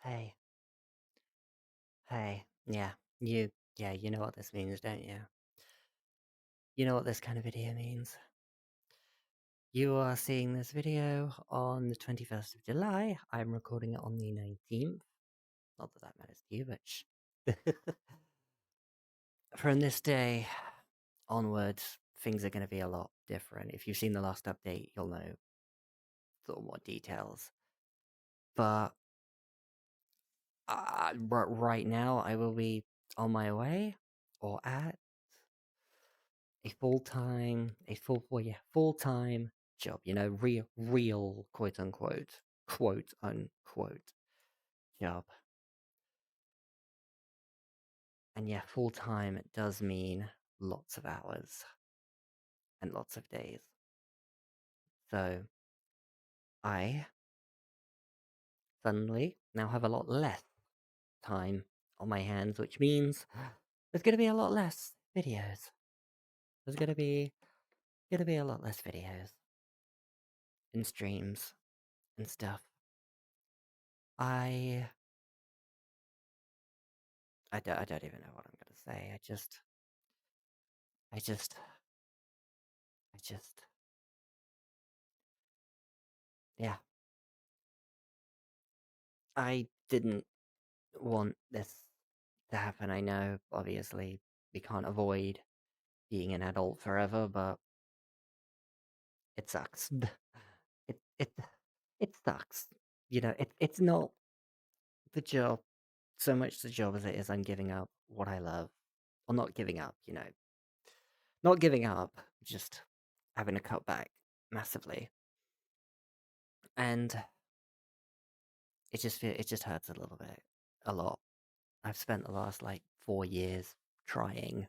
Hey, hey, yeah, you know what this means, don't you? You know what this kind of video means. You are seeing this video on the 21st of July. I'm recording it on the 19th. Not that that matters to you, but from this day onwards, things are going to be a lot different. If you've seen the last update, you'll know sort of more details. But right now, I will be on my way or at full-time job, real quote unquote job. And yeah, full-time does mean lots of hours and lots of days. So I suddenly now have a lot less time on my hands, which means there's gonna be a lot less videos. There's gonna be a lot less videos and streams and stuff. I I don't even know what I'm gonna say. I just yeah. I didn't want this to happen. I know, obviously, we can't avoid being an adult forever, but it sucks. It it it sucks. It's not the job so much the job as it is I'm giving up what I love. Or not giving up, not giving up, just having to cut back massively. And it just hurts a little bit. A lot. I've spent the last like 4 years trying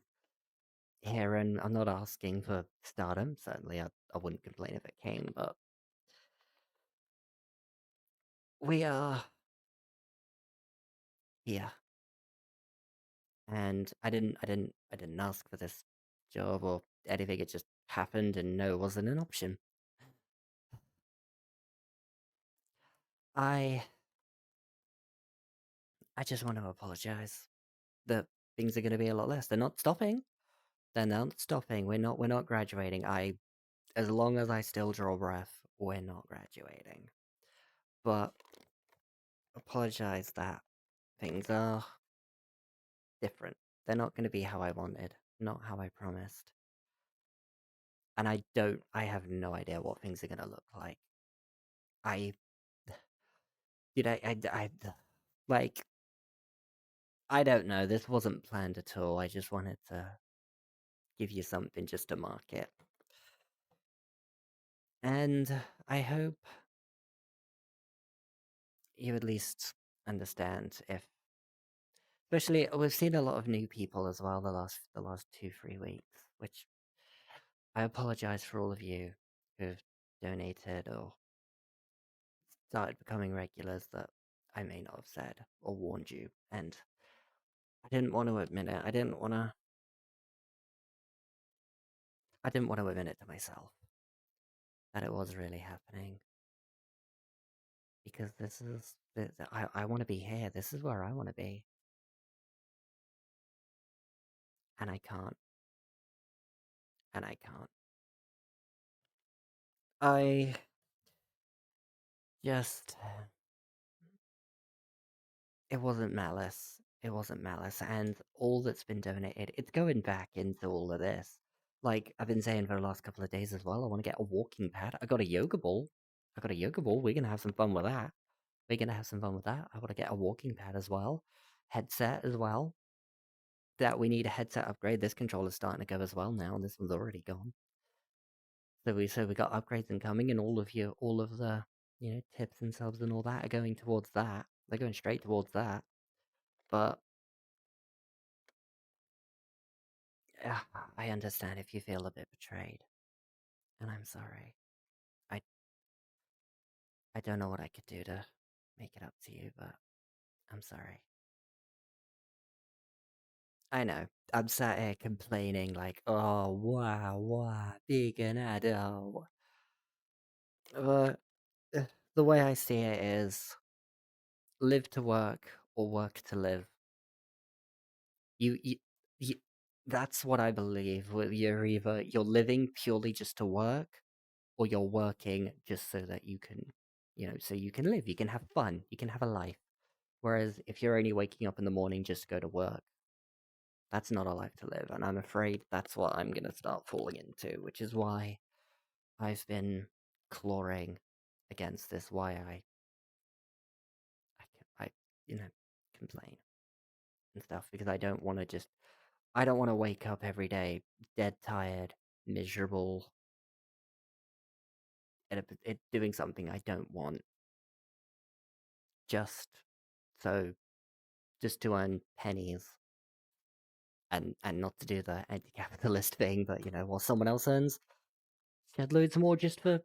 here, and I'm not asking for stardom. Certainly, I wouldn't complain if it came, but we are here, and I didn't ask for this job or anything. It just happened, and no, it wasn't an option. I I just want to apologize that things are going to be a lot less. They're not stopping. They're not stopping. We're not graduating. As long as I still draw breath, we're not graduating. But apologize that things are different. They're not going to be how I wanted, not how I promised. And I have no idea what things are going to look like. I, like, I don't know. This wasn't planned at all. I just wanted to give you something just to mark it. And I hope you at least understand especially we've seen a lot of new people as well the last 2-3 weeks, which I apologize for all of you who've donated or started becoming regulars that I may not have said or warned you, and I didn't want to admit it. I didn't want to admit it to myself that it was really happening, because I want to be here. This is where I want to be, and I can't, and I can't. I just It wasn't malice. It wasn't malice, and all that's been donated, it's going back into all of this. Like I've been saying for the last couple of days as well, I want to get a walking pad. I got a yoga ball. We're gonna have some fun with that. I want to get a walking pad as well, headset as well. That we need a headset upgrade. This controller's starting to go as well now, and this one's already gone. So we got upgrades incoming, and all of the tips and subs and all that are going towards that. They're going straight towards that. But I understand if you feel a bit betrayed, and I'm sorry. I I don't know what I could do to make it up to you, but I'm sorry. I know. I'm sat here complaining like, oh wow, big and adult. But the way I see it is, live to work or work to live. You, you, you that's what I believe. You're either you're living purely just to work, or you're working just so that you can, so you can live, you can have fun, you can have a life. Whereas if you're only waking up in the morning just to go to work, that's not a life to live. And I'm afraid that's what I'm gonna start falling into, which is why I've been clawing against this. Why I complain and stuff, because I don't want to wake up every day dead tired, miserable, and doing something I don't want, just so just to earn pennies, and not to do the anti-capitalist thing, but while someone else earns get loads more just for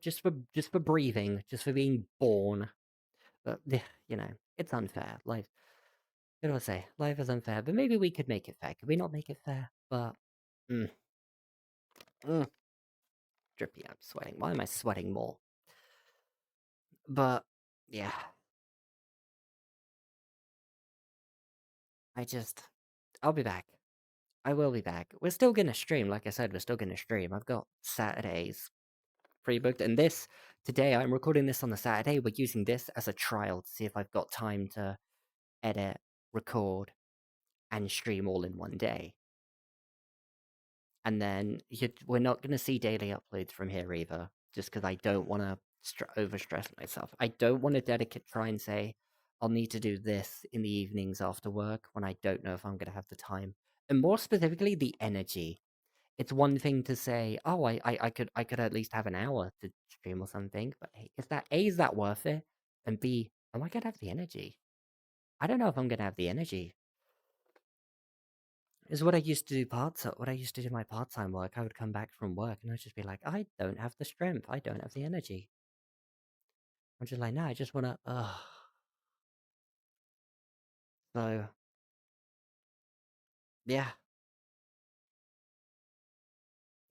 breathing, just for being born. But it's unfair. Life, what do I say? Life is unfair, but maybe we could make it fair. Could we not make it fair? But mm, mm, drippy, I'm sweating. Why am I sweating more? But yeah, I'll be back. I will be back. We're still gonna stream, like I said, we're still gonna stream. I've got Saturdays pre-booked, and today I'm recording this on the Saturday. We're using this as a trial to see if I've got time to edit, record, and stream all in one day. And then we're not gonna see daily uploads from here either, just because I don't want to overstress myself. I don't want to try and say I'll need to do this in the evenings after work when I don't know if I'm gonna have the time, and more specifically, the energy. It's one thing to say, oh, I could at least have an hour to stream or something, but hey, is that worth it? And B, am I gonna have the energy? I don't know if I'm gonna have the energy. Is what I used to do what I used to do my part-time work. I would come back from work and I'd just be like, I don't have the strength, I don't have the energy. I'm just like, no, I just wanna So yeah.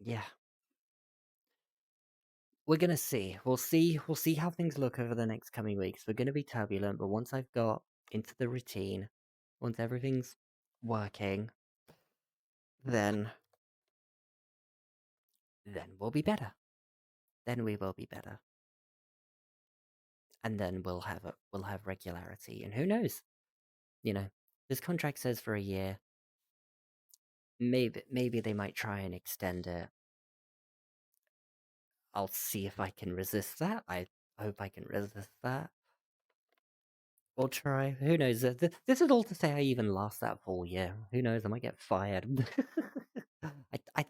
Yeah. We're gonna see. We'll see how things look over the next coming weeks. We're gonna be turbulent, but once I've got into the routine, once everything's working, then we'll be better. Then we will be better. And then we'll have regularity. And who knows? This contract says for a year. Maybe they might try and extend it. I'll see if I can resist that. I hope I can resist that. We'll try. Who knows? This is all to say I even last that full year. Who knows? I might get fired.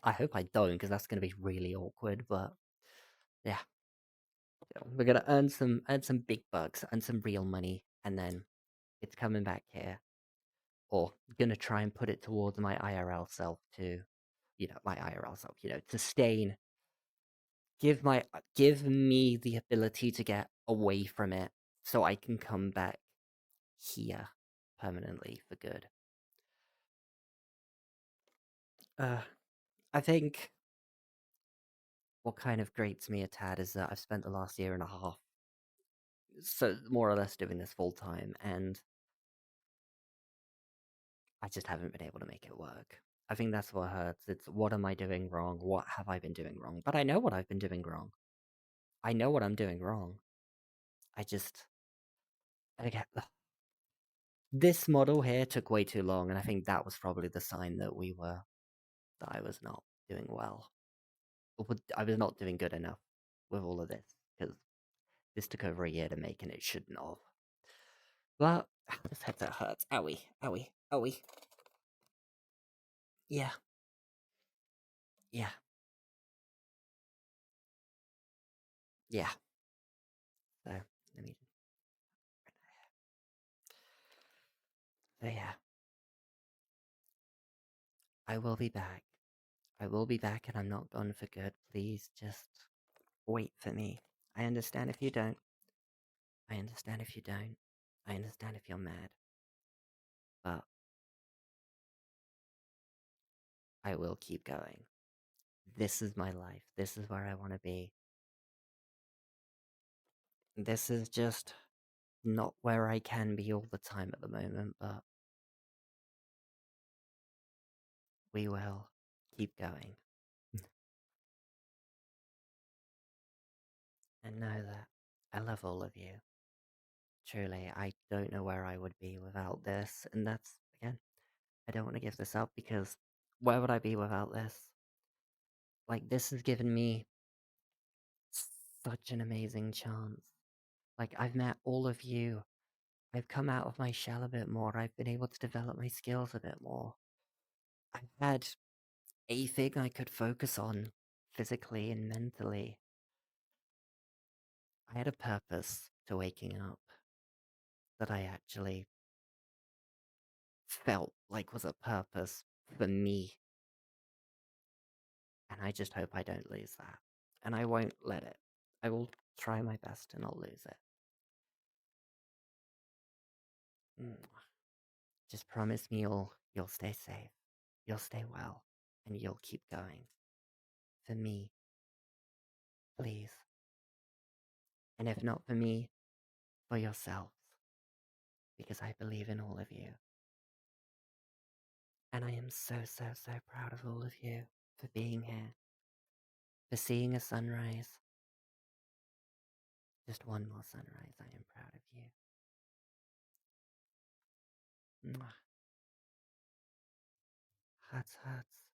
I hope I don't, because that's going to be really awkward. But yeah, we're gonna earn some big bucks, earn some real money, and then it's coming back here. Or gonna try and put it towards my IRL self to, my IRL self, sustain. Give me the ability to get away from it, so I can come back here permanently for good. I think what kind of grates me a tad is that I've spent the last year and a half, so more or less doing this full time, and I just haven't been able to make it work. I think that's what hurts. It's what am I doing wrong? What have I been doing wrong? But I know what I've been doing wrong. I know what I'm doing wrong. I just, again, this model here took way too long, and I think that was probably the sign that I was not doing well. I was not doing good enough with all of this, because this took over a year to make, and it shouldn't have. But this headset hurts. Owie, owie, owie. Yeah, yeah, yeah. So let me. So yeah, I will be back. I will be back, and I'm not gone for good. Please just wait for me. I understand if you don't. I understand if you don't. I understand if you're mad. But I will keep going. This is my life. This is where I want to be. This is just not where I can be all the time at the moment, but we will keep going. And know that I love all of you. Truly, I don't know where I would be without this, and that's, again, I don't want to give this up because where would I be without this? Like, this has given me such an amazing chance. Like, I've met all of you. I've come out of my shell a bit more. I've been able to develop my skills a bit more. I've had a thing I could focus on physically and mentally. I had a purpose to waking up that I actually felt like was a purpose for me. And I just hope I don't lose that. And I won't let it. I will try my best to not lose it. Just promise me you'll stay safe, you'll stay well, and you'll keep going. For me, please. And if not for me, for yourselves. Because I believe in all of you. And I am so, so, so proud of all of you for being here. For seeing a sunrise. Just one more sunrise, I am proud of you. Mwah. Hearts, hearts.